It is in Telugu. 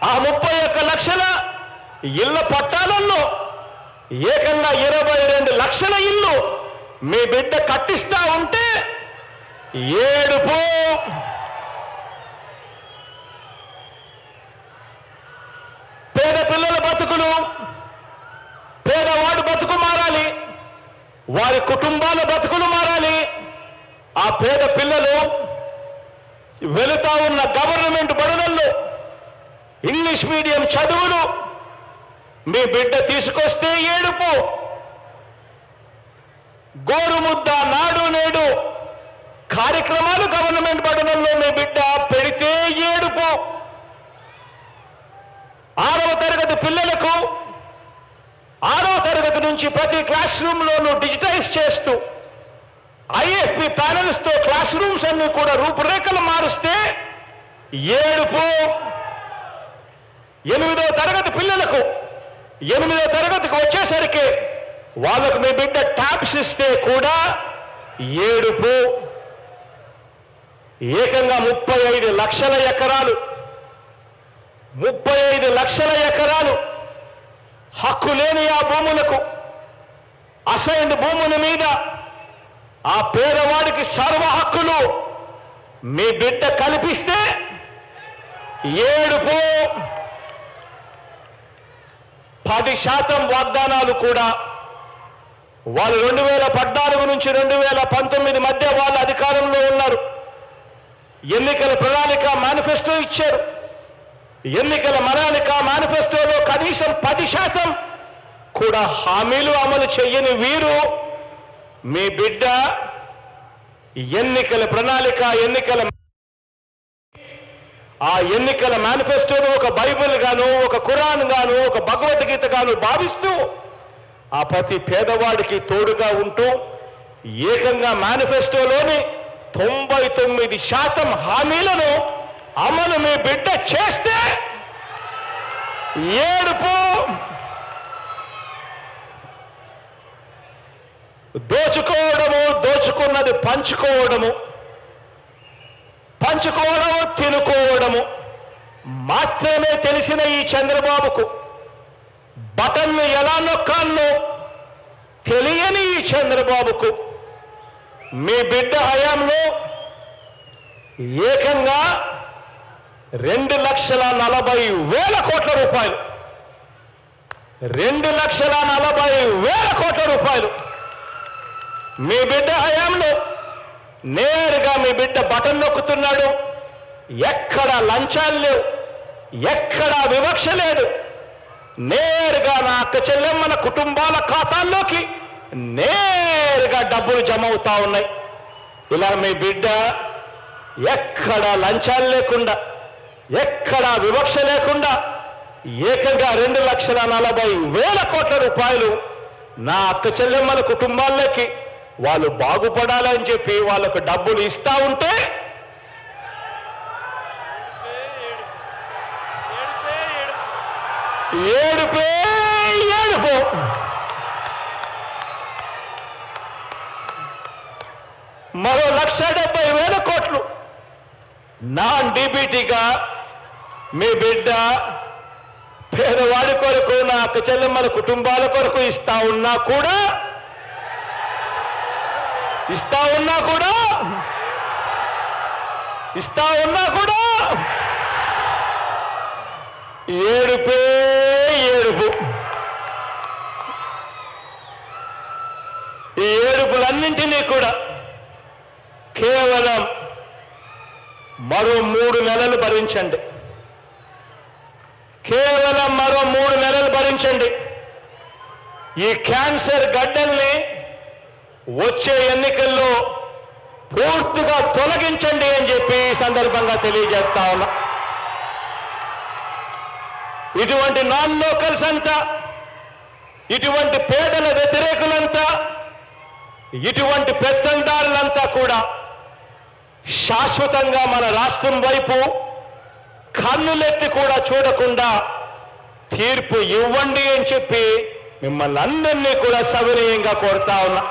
ఆ 31 లక్షల ఇళ్ల పట్టాలలో ఏకంగా 22 లక్షల ఇల్లు మీ బిడ్డ కట్టిస్తా ఉంటే ఏడుపు. పేద పిల్లల బతుకులు, పేదవాడి బతుకు మారాలి, వారి కుటుంబాల బతుకులు మారాలి. ఆ పేద పిల్లలు వెళుతా ఉన్న గవర్నమెంట్ బడులలో ఇంగ్లీష్ మీడియం చదువులు మీ బిడ్డ తీసుకొస్తే ఏడుపు. గోరుముద్ద, నాడు నేడు కార్యక్రమాలు గవర్నమెంట్ బడులలో మీ బిడ్డ పెడితే ఏడుపు. 6వ తరగతి పిల్లలకు 6వ తరగతి నుంచి ప్రతి క్లాస్ రూమ్లోనూ డిజిటైజ్ చేస్తూ ఐఎఫ్పి ప్యానల్స్ తో క్లాస్ రూమ్స్ అన్ని కూడా రూపురేఖలు మారుస్తే ఏడుపు. 8వ తరగతి పిల్లలకు 8వ తరగతికి వచ్చేసరికి వాళ్ళకు మీ బిడ్డ ట్యాబ్స్ ఇస్తే కూడా ఏడుపు. ఏకంగా 35 లక్షల ఎకరాలు 35 లక్షల ఎకరాలు హక్కు లేని ఆ భూములకు, అసైన్డ్ భూముల మీద ఆ పేదవాడికి సర్వ హక్కులు మీ బిడ్డ కల్పిస్తే ఏడుపు. 10% వాగ్దానాలు కూడా వాళ్ళు 2014 నుంచి 2019 మధ్య వాళ్ళ అధికారంలో ఉన్నారు. ఎన్నికల ప్రణాళిక మేనిఫెస్టో ఇచ్చారు. ఎన్నికల ప్రణాళిక మేనిఫెస్టోలో కనీసం 10% కూడా హామీలు అమలు చేయని వీరు మీ బిడ్డ ఎన్నికల ప్రణాళిక, ఆ ఎన్నికల మేనిఫెస్టోను ఒక బైబిల్ గాను, ఒక ఖురాన్ గాను, ఒక భగవద్గీత గాను భావిస్తూ ఆ ప్రతి పేదవాడికి తోడుగా ఉంటూ ఏకంగా మేనిఫెస్టోలోని 99% హామీలను అమలు మీ బిడ్డ చేస్తే ఏడుపు. దోచుకోవడము, దోచుకున్నది పంచుకోవడము, పంచుకోవడము తినుకోవడము మాత్రమే తెలిసిన ఈ చంద్రబాబుకు, బటన్ను ఎలా నొక్కాలో తెలియని ఈ చంద్రబాబుకు మీ బిడ్డ హయాంలో ఏకంగా 2,40,000 కోట్ల రూపాయలు, 2,40,000 కోట్ల రూపాయలు మీ బిడ్డ హయాంలో నేరుగా మీ బిడ్డ బటన్ నొక్కుతున్నాడు. ఎక్కడా లంచాలు లేవు, ఎక్కడా వివక్ష లేదు. నేరుగా నా అక్క చెల్లెమ్మల కుటుంబాల ఖాతాల్లోకి నేరుగా డబ్బులు జమ అవుతా ఉన్నాయి. ఇలా మీ బిడ్డ ఎక్కడా లంచాలు లేకుండా, ఎక్కడా వివక్ష లేకుండా ఏకంగా 2,40,000 కోట్ల రూపాయలు నా అక్క చెల్లెమ్మల కుటుంబాల్లోకి వాళ్ళు బాగుపడాలని చెప్పి వాళ్ళకు డబ్బులు ఇస్తా ఉంటే ఏడుపే ఏడుపు. మరో 1,70,000 కోట్లు నాన్ డీబీటీగా మీ బిడ్డ పేదవాడి కొరకు, నా అక్క చెల్లెమ్మల కుటుంబాల కొరకు ఇస్తా ఉన్నా కూడా ఏడుపే ఏడుపు. ఈ ఏడుపులన్నింటినీ కూడా కేవలం మరో 3 నెలలు భరించండి. కేవలం మరో 3 నెలలు భరించండి. ఈ క్యాన్సర్ గడ్డల్ని వచ్చే ఎన్నికల్లో పూర్తిగా తొలగించండి అని చెప్పి ఈ సందర్భంగా తెలియజేస్తా ఉన్నా. ఇటువంటి నాన్ లోకల్స్ అంతా, ఇటువంటి పేదల వ్యతిరేకులంతా, ఇటువంటి పెత్తందారులంతా కూడా శాశ్వతంగా మన రాష్ట్రం వైపు కన్నులెత్తి కూడా చూడకుండా తీర్పు ఇవ్వండి అని చెప్పి మిమ్మల్ని అందరినీ కూడా సవినయంగా కోరుతా ఉన్నా.